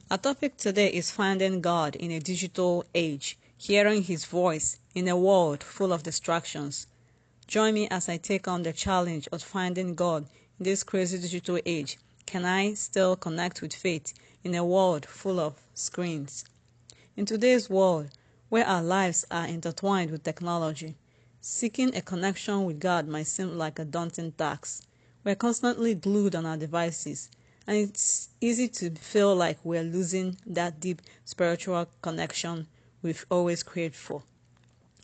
Our topic today is finding God in a digital age, hearing His voice in a world full of distractions. Join me as I take on the challenge of finding God in this crazy digital age. Can I still connect with faith in a world full of screens? In today's world, where our lives are intertwined with technology, seeking a connection with God might seem like a daunting task. We're constantly glued on our devices, and it's easy to feel like we're losing that deep spiritual connection we've always craved for.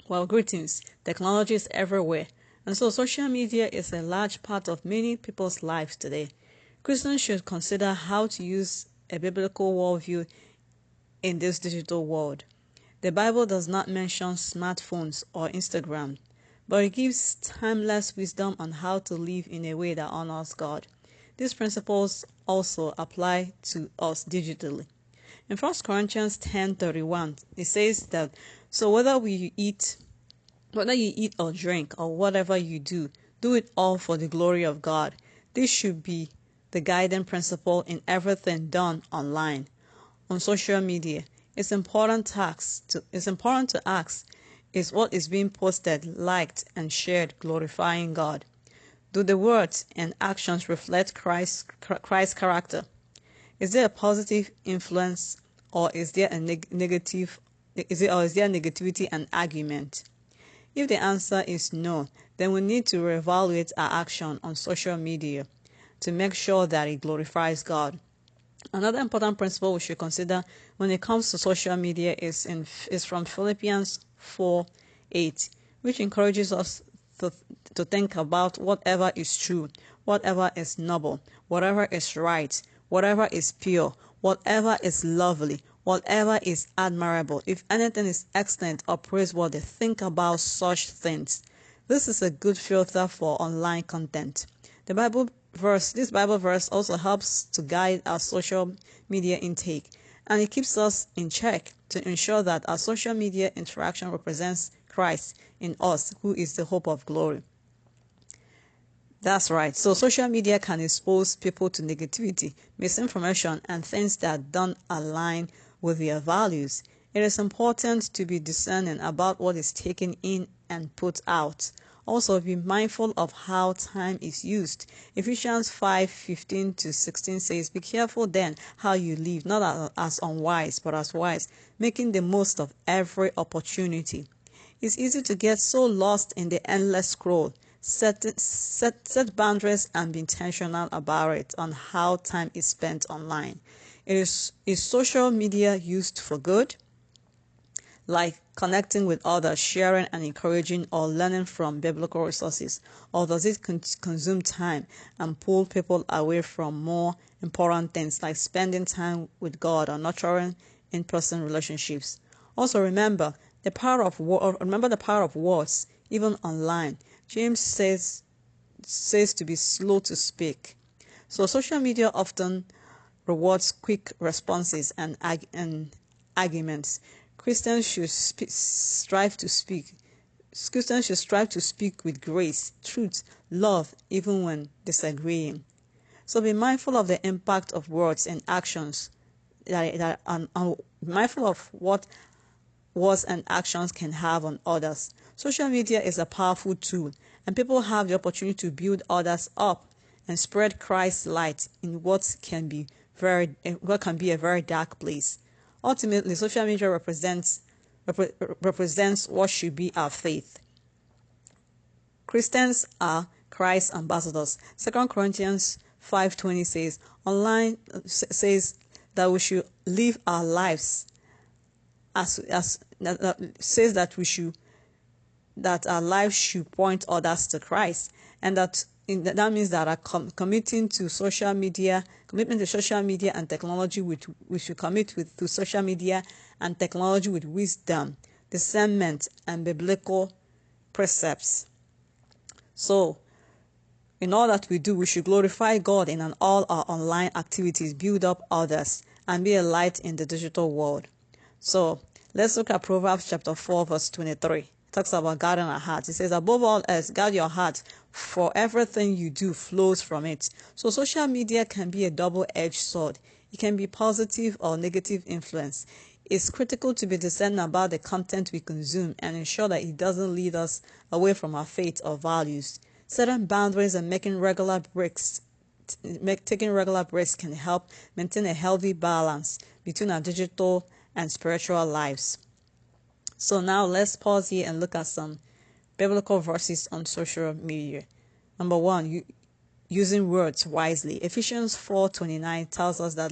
Well, greetings. Technology is everywhere, and so social media is a large part of many people's lives today. Christians should consider how to use a biblical worldview in this digital world. The Bible does not mention smartphones or Instagram, but it gives timeless wisdom on how to live in a way that honors God. These principles also apply to us digitally. In 1 Corinthians 10:31, it says that, so whether you eat or drink or whatever you do, do it all for the glory of God. This should be the guiding principle in everything done online. On social media, it's important to ask, is what is being posted, liked, and shared glorifying God? Do the words and actions reflect Christ's character? Is there a positive influence, or is there a negative? Is there negativity and argument? If the answer is no, then we need to reevaluate our action on social media to make sure that it glorifies God. Another important principle we should consider when it comes to social media is from Philippians 4:8, which encourages us to think about whatever is true, whatever is noble, whatever is right, whatever is pure, whatever is lovely, whatever is admirable. If anything is excellent or praiseworthy, think about such things. This is a good filter for online content. This Bible verse also helps to guide our social media intake, and it keeps us in check to ensure that our social media interaction represents Christ in us, who is the hope of glory. That's right. So social media can expose people to negativity, misinformation, and things that don't align with their values. It is important to be discerning about what is taken in and put out. Also, be mindful of how time is used. Ephesians 5:15-16 says, be careful then how you live, not as unwise, but as wise, making the most of every opportunity. It's easy to get so lost in the endless scroll. Set boundaries and be intentional about it on how time is spent online. Is social media used for good, like connecting with others, sharing and encouraging, or learning from biblical resources? Or does it consume time and pull people away from more important things like spending time with God or nurturing in-person relationships? Also remember the power of words, even online. James says to be slow to speak. So social media often rewards quick responses and arguments. Christians should strive to speak with grace, truth, love, even when disagreeing. So be mindful of the impact of words and actions mindful of what words and actions can have on others. Social media is a powerful tool, and people have the opportunity to build others up and spread Christ's light in what can be a very dark place. Ultimately, social media represents what should be our faith. Christians are Christ's ambassadors. 2 Corinthians 5:20 says that we should live our lives that our lives should point others to Christ, and that means that our commitment to social media and technology, we should commit to social media and technology with wisdom, discernment, and biblical precepts. So, in all that we do, we should glorify God in all our online activities, build up others, and be a light in the digital world. So, let's look at Proverbs chapter 4, verse 23. It talks about guarding our hearts. It says, above all else, guard your heart, for everything you do flows from it. So social media can be a double-edged sword. It can be positive or negative influence. It's critical to be discerning about the content we consume and ensure that it doesn't lead us away from our faith or values. Setting boundaries and taking regular breaks can help maintain a healthy balance between our digital and spiritual lives. So now let's pause here and look at some biblical verses on social media. Number one, using words wisely. Ephesians 4:29 tells us that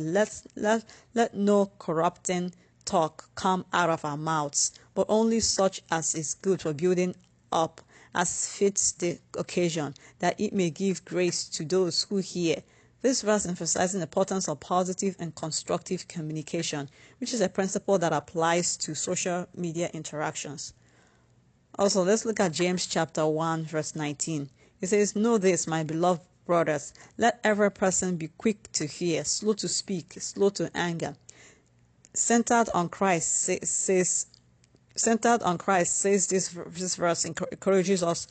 let no corrupting talk come out of our mouths, but only such as is good for building up, as fits the occasion, that it may give grace to those who hear. This verse emphasizes the importance of positive and constructive communication, which is a principle that applies to social media interactions. Also, let's look at James chapter 1, verse 19. It says, "Know this, my beloved brothers, let every person be quick to hear, slow to speak, slow to anger, centered on Christ." Says this verse encourages us.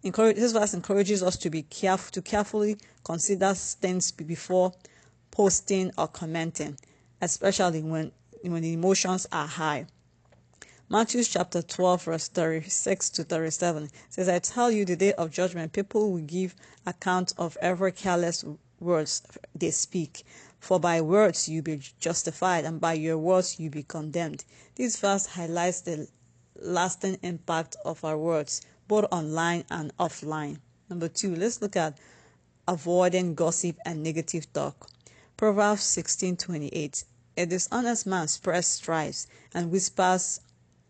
This verse encourages us to be careful, to carefully consider things before posting or commenting, especially when the emotions are high. Matthew chapter 12, verse 36 to 37 says, "I tell you, the day of judgment, people will give account of every careless words they speak. For by words you be justified, and by your words you be condemned." This verse highlights the lasting impact of our words, both online and offline. Number two, let's look at avoiding gossip and negative talk. Proverbs 16:28. "A dishonest man spreads strife, and whispers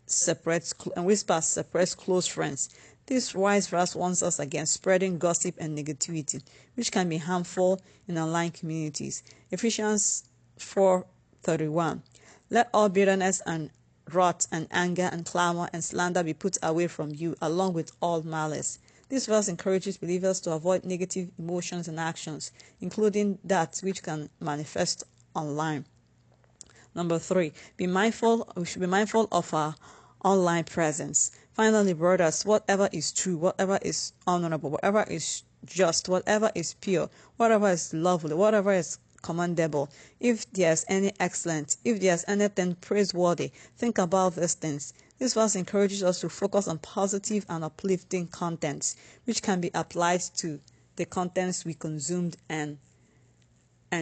separates close friends." This wise verse warns us against spreading gossip and negativity, which can be harmful in online communities. Ephesians 4:31. "Let all bitterness and wrath and anger and clamor and slander be put away from you, along with all malice." This verse encourages believers to avoid negative emotions and actions, including that which can manifest online. Number three, we should be mindful of our online presence. Finally, brothers, whatever is true, whatever is honorable, whatever is just, whatever is pure, whatever is lovely, whatever is commendable, if there's any excellence, if there's anything praiseworthy, think about these things. This verse encourages us to focus on positive and uplifting contents, which can be applied to the contents we consumed and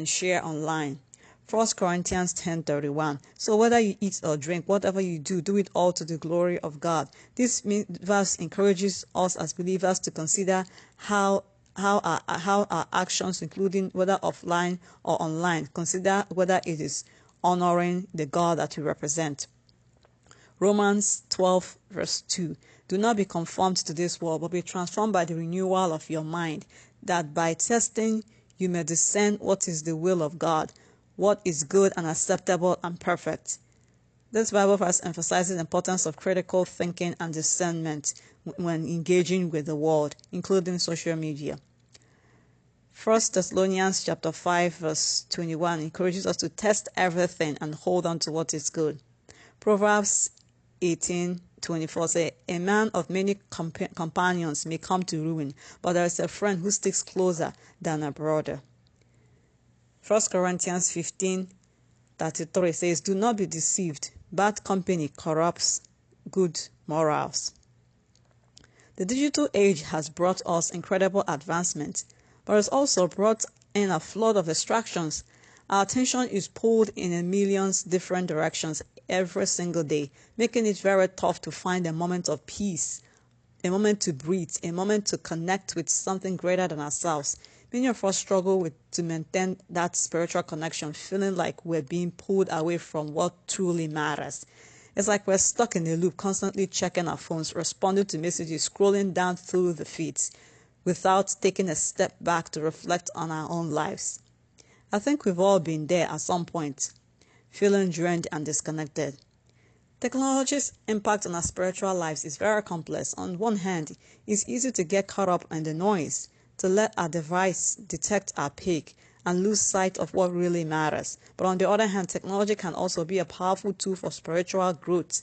share online. 1 Corinthians 10:31. "So whether you eat or drink, whatever you do, do it all to the glory of God." This verse encourages us as believers to consider how our actions, including whether offline or online, consider whether it is honoring the God that we represent. Romans 12, verse 2. "Do not be conformed to this world, but be transformed by the renewal of your mind, that by testing you may discern what is the will of God, what is good and acceptable and perfect." This Bible verse emphasizes the importance of critical thinking and discernment when engaging with the world, including social media. 1 Thessalonians chapter 5, verse 21 encourages us to test everything and hold on to what is good. Proverbs 18:24 says, "A man of many companions may come to ruin, but there is a friend who sticks closer than a brother." 1 Corinthians 15:33 says, "Do not be deceived. Bad company corrupts good morals." The digital age has brought us incredible advancement, but it's also brought in a flood of distractions. Our attention is pulled in a million different directions every single day, making it very tough to find a moment of peace, a moment to breathe, a moment to connect with something greater than ourselves. Many of us struggle to maintain that spiritual connection, feeling like we're being pulled away from what truly matters. It's like we're stuck in a loop, constantly checking our phones, responding to messages, scrolling down through the feeds, without taking a step back to reflect on our own lives. I think we've all been there at some point, feeling drained and disconnected. Technology's impact on our spiritual lives is very complex. On one hand, it's easy to get caught up in the noise, to let our device detect our peak and lose sight of what really matters. But on the other hand, technology can also be a powerful tool for spiritual growth.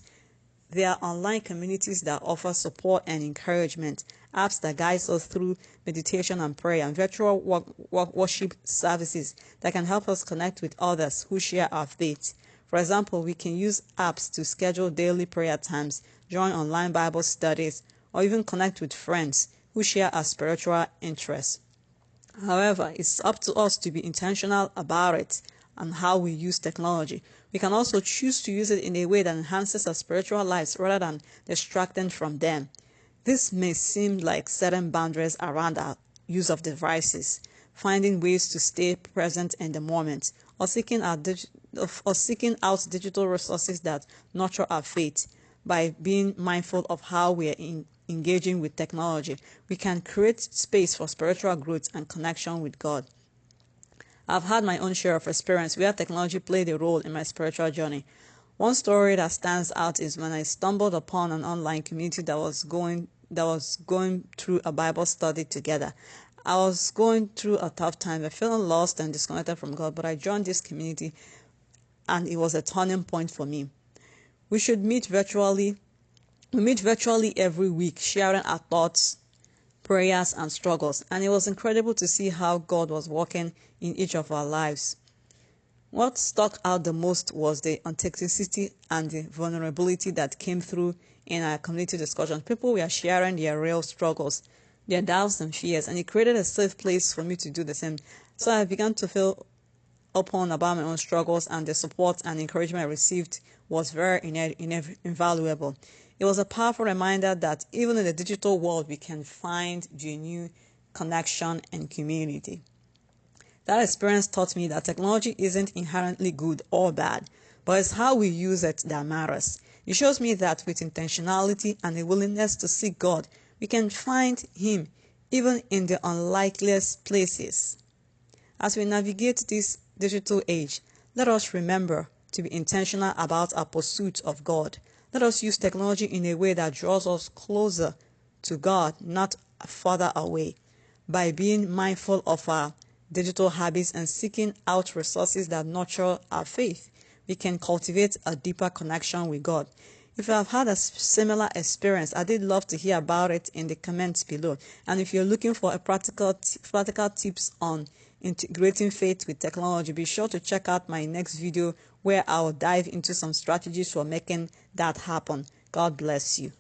There are online communities that offer support and encouragement, apps that guides us through meditation and prayer, and virtual worship services that can help us connect with others who share our faith. For example, we can use apps to schedule daily prayer times, join online Bible studies, or even connect with friends who share our spiritual interests. However, it's up to us to be intentional about it and how we use technology. We can also choose to use it in a way that enhances our spiritual lives rather than distracting from them. This may seem like setting boundaries around our use of devices, finding ways to stay present in the moment, or seeking out digital resources that nurture our faith. By being mindful of how we are engaging with technology, we can create space for spiritual growth and connection with God. I've had my own share of experience where technology played a role in my spiritual journey. One story that stands out is when I stumbled upon an online community that was going through a Bible study together. I was going through a tough time. I felt lost and disconnected from God, but I joined this community and it was a turning point for me. We meet virtually every week, sharing our thoughts, prayers, and struggles, and it was incredible to see how God was working in each of our lives. What stuck out the most was the authenticity and the vulnerability that came through in our community discussion. People were sharing their real struggles, their doubts and fears, and it created a safe place for me to do the same. So I began to feel open about my own struggles, and the support and encouragement I received was very invaluable. It was a powerful reminder that even in the digital world, we can find genuine connection and community. That experience taught me that technology isn't inherently good or bad, but it's how we use it that matters. It shows me that with intentionality and a willingness to seek God, we can find Him even in the unlikeliest places. As we navigate this digital age, let us remember to be intentional about our pursuit of God. Let us use technology in a way that draws us closer to God, not further away. By being mindful of our digital habits and seeking out resources that nurture our faith, we can cultivate a deeper connection with God. If you have had a similar experience, I did love to hear about it in the comments below. And if you're looking for a practical tips on integrating faith with technology, be sure to check out my next video where I'll dive into some strategies for making that happen. God bless you.